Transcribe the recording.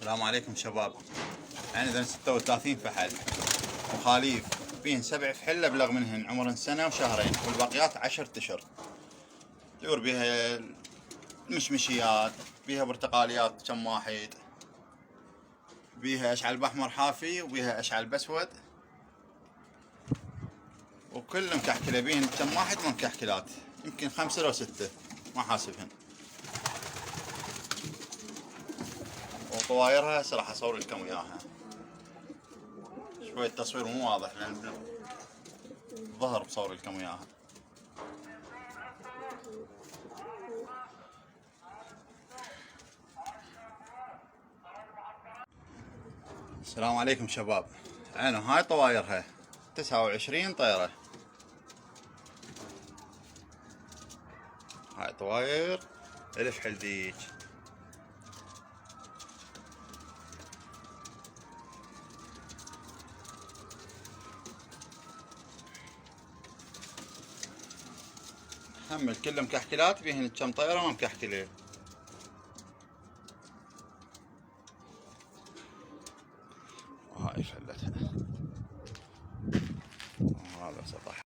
السلام عليكم شباب. عندنا 36 فحل وخاليف، بين 7 فحل ابلغ منهن عمرهن سنة وشهرين، والباقيات 10 اشهر. دور بيها المشمشيات، بيها برتقاليات كم واحد، بيها اشعل باحمر حافي، وبيها اشعل باسود، وكل مكحكلة بيهن كم واحد من مكحكلات، يمكن 5 لو 6 ما حاسبهن. وطوايرها هسه راح اصور لكم اياها. شوية التصوير مو واضح لان الظهر بصور لكم اياها. السلام عليكم شباب. عينوا هاي طوايرها 29 طيرة. هاي طواير الفحل ذيك. هم الكل مكحكلات، بيهن كم طيرة ما مكحكلة. وهاي فلتها، وهذا سطح.